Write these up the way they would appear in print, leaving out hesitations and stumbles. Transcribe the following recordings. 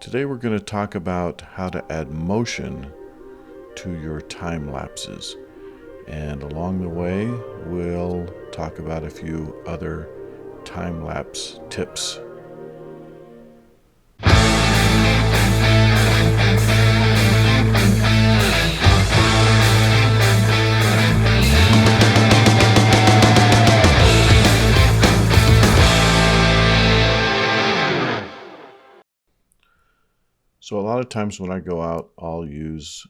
Today we're going to talk about how to add motion to your time lapses, and along the way we'll talk about a few other time lapse tips. So a lot of times when I go out, I'll use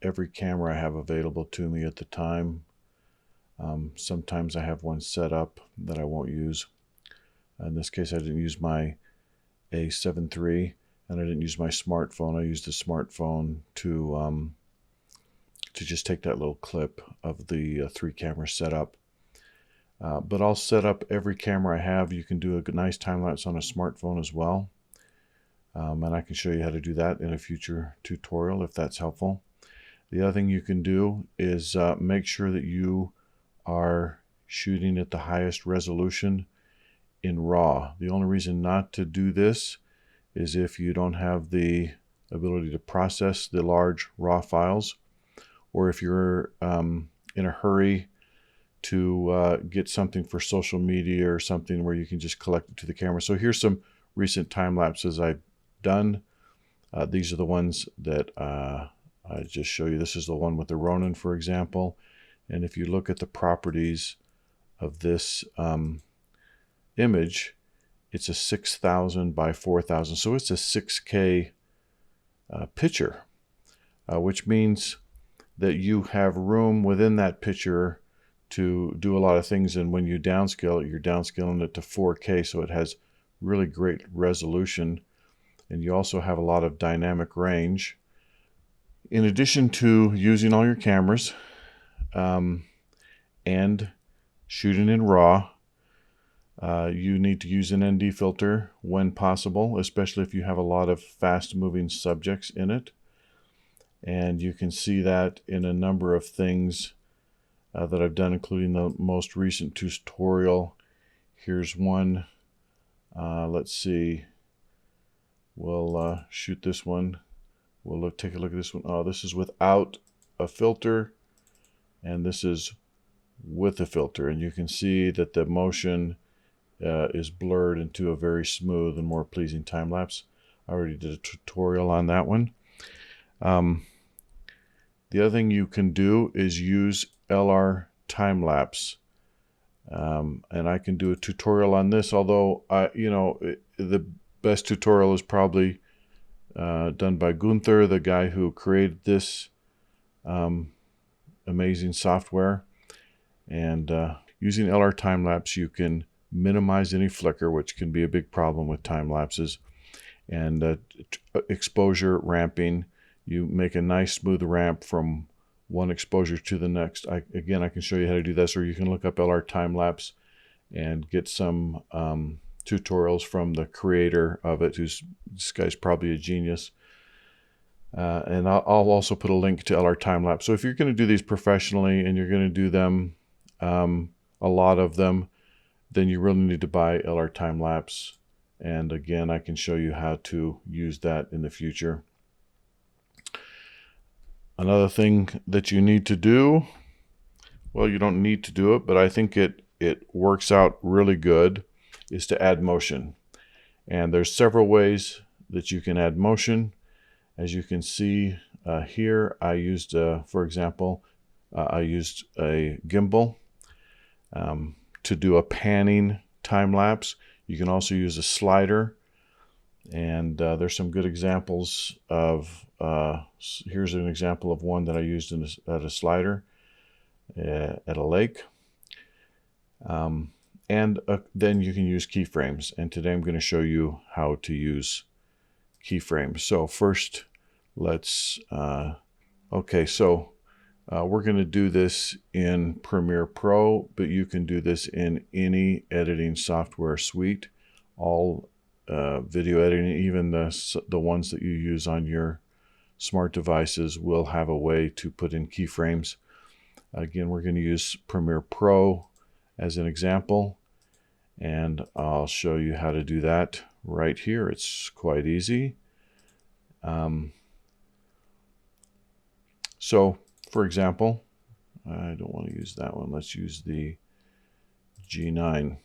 every camera I have available to me at the time. Sometimes I have one set up that I won't use. In this case, I didn't use my A7 III, and I didn't use my smartphone. I used the smartphone to just take that little clip of the 3-camera setup. But I'll set up every camera I have. You can do a nice time lapse on a smartphone as well. And I can show you how to do that in a future tutorial if that's helpful. The other thing you can do is make sure that you are shooting at the highest resolution in RAW. The only reason not to do this is if you don't have the ability to process the large RAW files, or if you're in a hurry to get something for social media or something where you can just collect it to the camera. So here's some recent time lapses I've done. These are the ones that I just show you. This is the one with the Ronin, for example. And if you look at the properties of this image, it's a 6,000 by 4,000. So it's a 6K picture, which means that you have room within that picture to do a lot of things. And when you downscale it, you're downscaling it to 4K, so it has really great resolution. And you also have a lot of dynamic range. In addition to using all your cameras and shooting in RAW, you need to use an ND filter when possible, especially if you have a lot of fast-moving subjects in it. And you can see that in a number of things that I've done, including the most recent tutorial. Here's one. Let's see. We'll shoot this one. We'll take a look at this one. Oh, this is without a filter, and this is with a filter. And you can see that the motion is blurred into a very smooth and more pleasing time lapse. I already did a tutorial on that one. The other thing you can do is use LR Timelapse. And I can do a tutorial on this, although the best tutorial is probably done by Gunther, the guy who created this amazing software. And using LR Timelapse, you can minimize any flicker, which can be a big problem with time lapses, and exposure ramping. You make a nice smooth ramp from one exposure to the next. Again, I can show you how to do this, or you can look up LR Timelapse and get some tutorials from the creator of it, this guy's probably a genius. And I'll also put a link to LR Timelapse. So if you're going to do these professionally and you're going to do them, a lot of them, then you really need to buy LR Timelapse. And again, I can show you how to use that in the future. Another thing that you need to do, well, you don't need to do it, but I think it works out really good, is to add motion. And there's several ways that you can add motion. As you can see here, I used, for example, I used a gimbal to do a panning time lapse. You can also use a slider, and there's some good examples of, here's an example of one that I used at a slider at a lake. And then you can use keyframes. And today I'm going to show you how to use keyframes. So first, let's, okay, so we're going to do this in Premiere Pro, but you can do this in any editing software suite. All video editing, even the ones that you use on your smart devices, will have a way to put in keyframes. Again, we're going to use Premiere Pro as an example, and I'll show you how to do that right here. It's quite easy. So, for example, I don't want to use that one. Let's use the G9.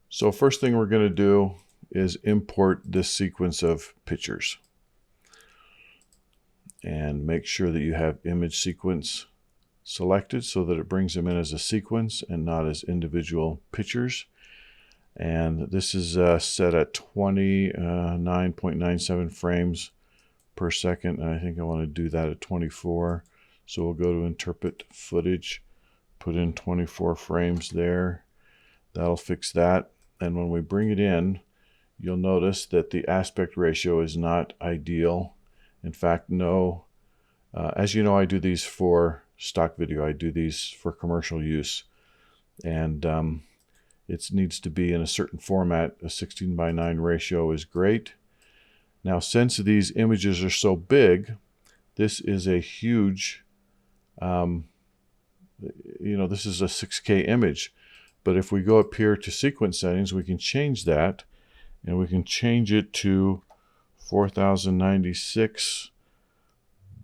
So first thing we're going to do is import this sequence of pictures. And make sure that you have image sequence selected so that it brings them in as a sequence and not as individual pictures. And this is set at 29.97 frames per second. And I think I want to do that at 24. So we'll go to interpret footage, put in 24 frames there. That'll fix that. And when we bring it in, you'll notice that the aspect ratio is not ideal. In fact, no. As you know, I do these for stock video. I do these for commercial use. And it needs to be in a certain format. A 16:9 ratio is great. Now, since these images are so big, this is a huge, this is a 6K image. But if we go up here to sequence settings, we can change that. And we can change it to 4096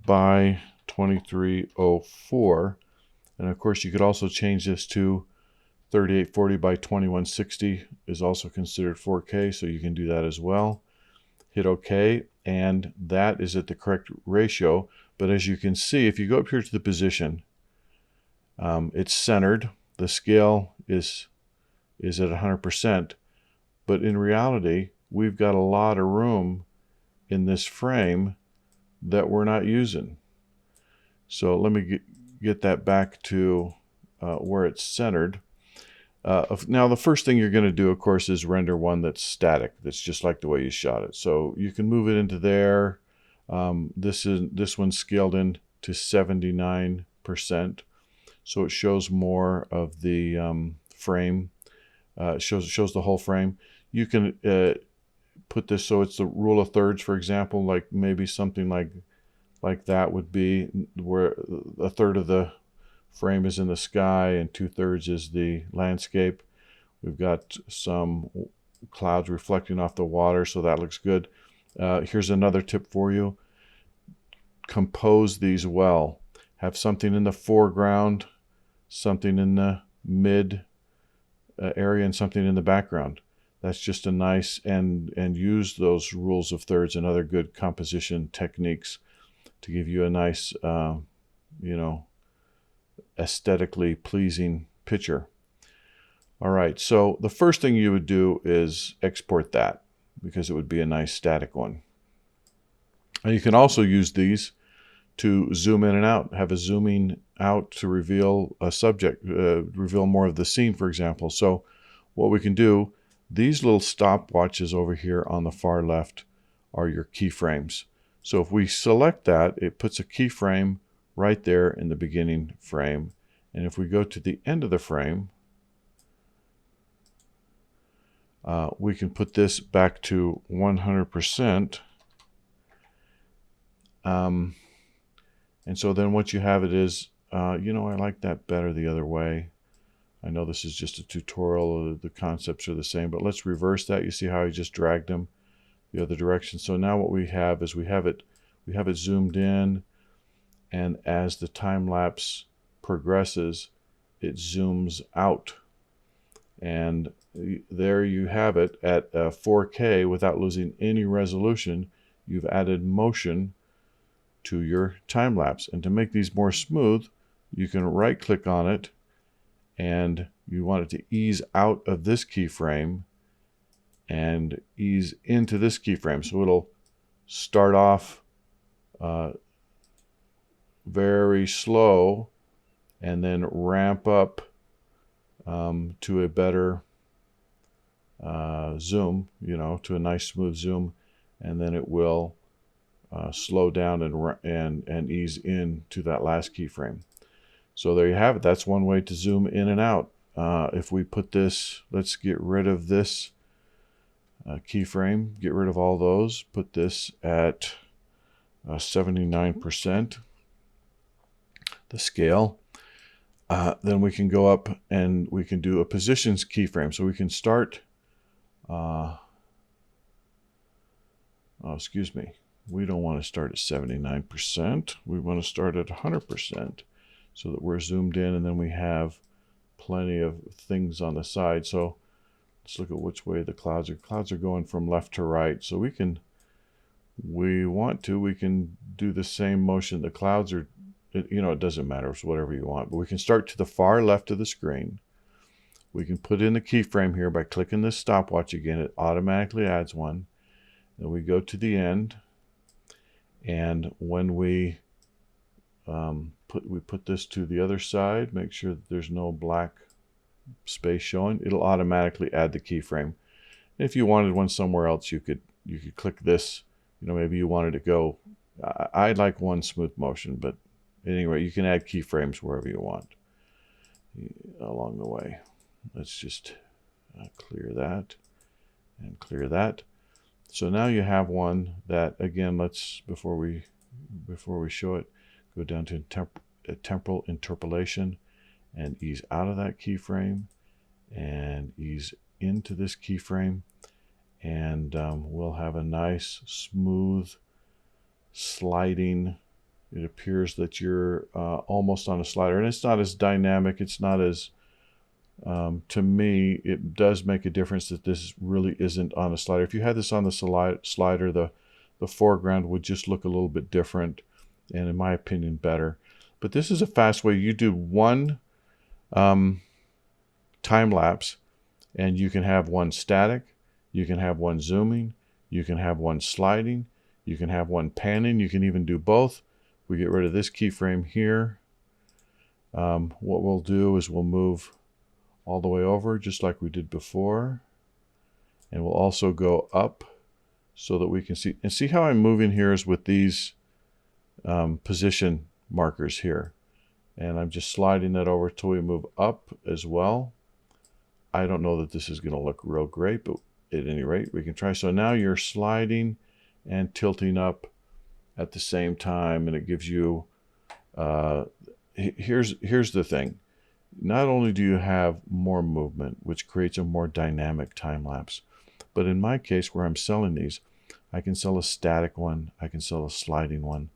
by 2304. And of course, you could also change this to 3840 by 2160 is also considered 4K, so you can do that as well. Hit OK, and that is at the correct ratio. But as you can see, if you go up here to the position, it's centered. The scale is at 100%. But in reality, we've got a lot of room in this frame that we're not using. So let me get that back to where it's centered. Now, the first thing you're going to do, of course, is render one that's static. That's just like the way you shot it. So you can move it into there. This one's scaled in to 79%. So it shows more of the frame. It shows the whole frame. You can put this so it's the rule of thirds, for example, like maybe something like that would be where a third of the frame is in the sky and 2/3 is the landscape. We've got some clouds reflecting off the water, so that looks good. Here's another tip for you. Compose these well. Have something in the foreground, something in the mid area, and something in the background. That's just a nice, and use those rules of thirds and other good composition techniques to give you a nice, aesthetically pleasing picture. All right, so the first thing you would do is export that because it would be a nice static one. And you can also use these to zoom in and out, have a zooming out to reveal a subject, reveal more of the scene, for example. So what we can do, these little stopwatches over here on the far left are your keyframes. So if we select that, it puts a keyframe right there in the beginning frame. And if we go to the end of the frame, we can put this back to 100%. And so then what you have it is, I like that better the other way. I know this is just a tutorial, the concepts are the same, but let's reverse that. You see how I just dragged them the other direction. So now what we have is we have it zoomed in, and as the time lapse progresses, it zooms out. And there you have it at 4K without losing any resolution. You've added motion to your time lapse. And to make these more smooth, you can right click on it and you want it to ease out of this keyframe and ease into this keyframe. So it'll start off very slow and then ramp up to a better zoom, to a nice smooth zoom, and then it will slow down and ease in to that last keyframe. So there you have it. That's one way to zoom in and out. If we put this, let's get rid of this keyframe, get rid of all those, put this at 79%, the scale. Then we can go up and we can do a positions keyframe. So we can start oh, excuse me. We don't want to start at 79%. We want to start at 100% so that we're zoomed in, and then we have plenty of things on the side. So let's look at which way the clouds are. Clouds are going from left to right. So we can do the same motion. The clouds are, it doesn't matter. It's whatever you want. But we can start to the far left of the screen. We can put in the keyframe here by clicking this stopwatch again. It automatically adds one. Then we go to the end. And when we put this to the other side, make sure that there's no black space showing, it'll automatically add the keyframe. If you wanted one somewhere else, you could click this. Maybe you wanted to go, I like one smooth motion, but anyway, you can add keyframes wherever you want along the way. Let's just clear that and clear that. So now you have one that, again, let's, before we show it, go down to temporal interpolation and ease out of that keyframe and ease into this keyframe, and we'll have a nice smooth sliding. It appears that you're almost on a slider, and it's not as dynamic. It's not as to me, it does make a difference that this really isn't on a slider. If you had this on the slider, the foreground would just look a little bit different, and in my opinion, better. But this is a fast way. You do one time lapse, and you can have one static, you can have one zooming, you can have one sliding, you can have one panning, you can even do both. We get rid of this keyframe here. What we'll do is we'll move all the way over just like we did before, and we'll also go up so that we can see, and see how I'm moving here is with these position markers here, and I'm just sliding that over till we move up as well. I don't know that this is going to look real great, but at any rate we can try. So now you're sliding and tilting up at the same time, and it gives you here's the thing. Not only do you have more movement, which creates a more dynamic time lapse, but in my case where I'm selling these, I can sell a static one, I can sell a sliding one,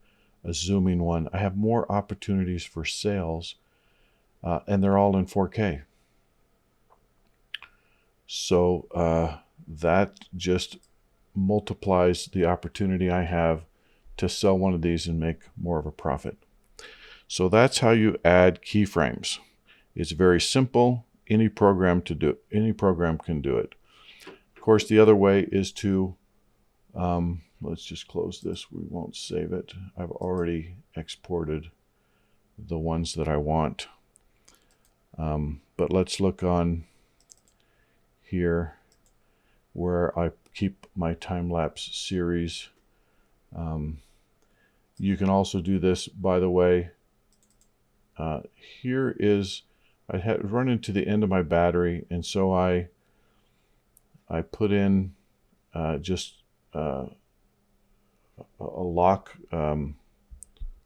a zooming one. I have more opportunities for sales, and they're all in 4K. So that just multiplies the opportunity I have to sell one of these and make more of a profit. So that's how you add keyframes. It's very simple. Any program can do it. Of course, the other way is to, let's just close this. We won't save it. I've already exported the ones that I want. But let's look on here where I keep my time-lapse series. You can also do this, by the way. Here is, I had run into the end of my battery, and so I put in just a lock,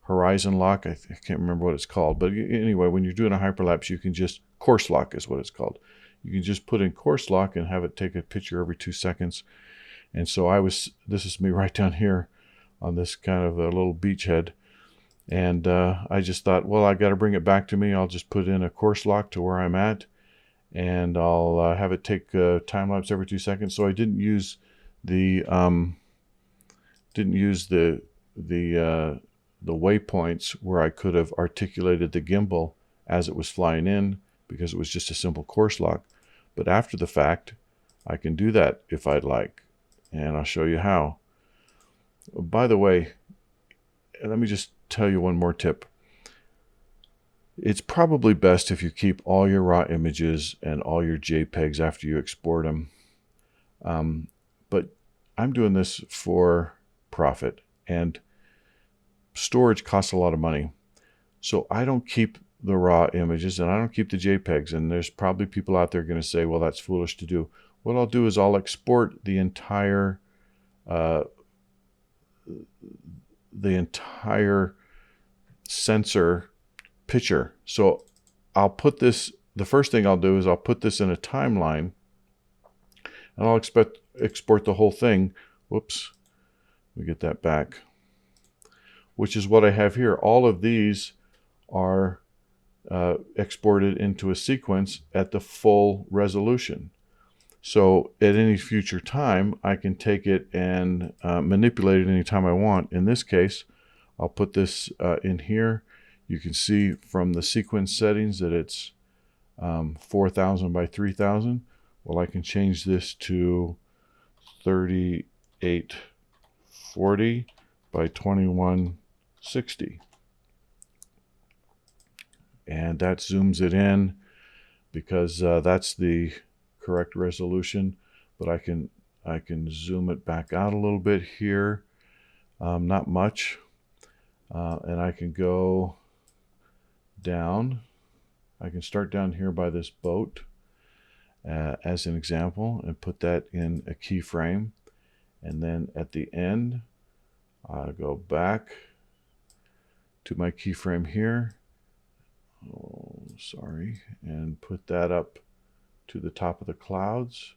horizon lock. I can't remember what it's called, but anyway, when you're doing a hyperlapse, you can just, course lock is what it's called. You can just put in course lock and have it take a picture every 2 seconds. And so this is me right down here on this kind of a little beachhead. And I just thought, well, I got to bring it back to me. I'll just put in a course lock to where I'm at, and I'll have it take time lapse every 2 seconds. So I didn't use the waypoints where I could have articulated the gimbal as it was flying in, because it was just a simple course lock. But after the fact, I can do that if I'd like, and I'll show you how. By the way, let me just tell you one more tip. It's probably best if you keep all your raw images and all your JPEGs after you export them. But I'm doing this for profit, and storage costs a lot of money. So I don't keep the raw images and I don't keep the JPEGs. And there's probably people out there going to say, well, that's foolish to do. What I'll do is I'll export the entire sensor picture. So I'll put this, the first thing I'll do is I'll put this in a timeline, and I'll export the whole thing. Whoops, we get that back, which is what I have here. All of these are exported into a sequence at the full resolution. So at any future time, I can take it and manipulate it anytime I want. In this case, I'll put this in here. You can see from the sequence settings that it's 4000 by 3000. Well, I can change this to 3840 by 2160. And that zooms it in because that's the correct resolution. But I can zoom it back out a little bit here, not much, and I can go down. I can start down here by this boat as an example and put that in a keyframe, and then at the end I'll go back to my keyframe here. Oh, sorry, and put that up to the top of the clouds,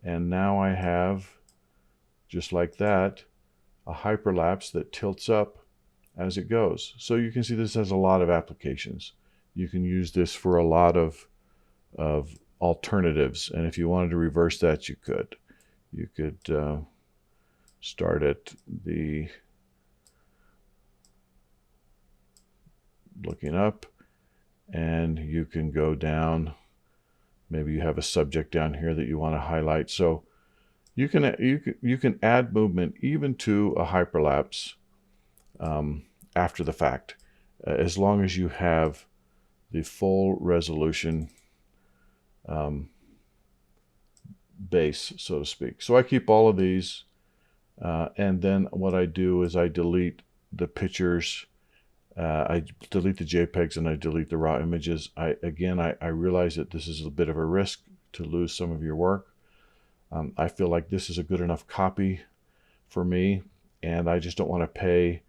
and now I have, just like that, a hyperlapse that tilts up as it goes. So you can see this has a lot of applications. You can use this for a lot of alternatives, and if you wanted to reverse that, you could. You could start at the looking up, and you can go down. Maybe you have a subject down here that you want to highlight. So you can add movement even to a hyperlapse after the fact, as long as you have the full resolution base, so to speak. So I keep all of these, and then what I do is I delete the pictures. I delete the JPEGs and I delete the raw images. I realize that this is a bit of a risk to lose some of your work. I feel like this is a good enough copy for me, and I just don't want to pay.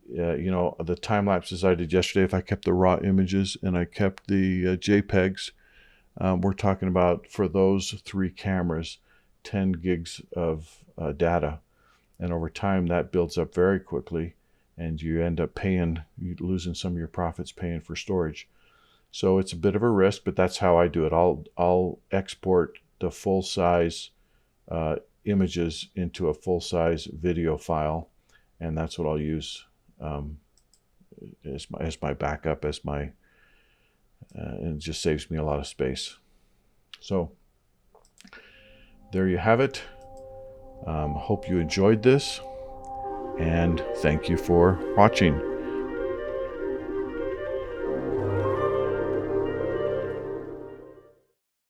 The time lapses I did yesterday, if I kept the raw images and I kept the JPEGs, we're talking about, for those 3 cameras, 10 gigs of data. And over time, that builds up very quickly, and you end up losing some of your profits paying for storage. So it's a bit of a risk, but that's how I do it. I'll export the full-size images into a full-size video file, and that's what I'll use as my backup, and it just saves me a lot of space. So there you have it. Hope you enjoyed this, and thank you for watching.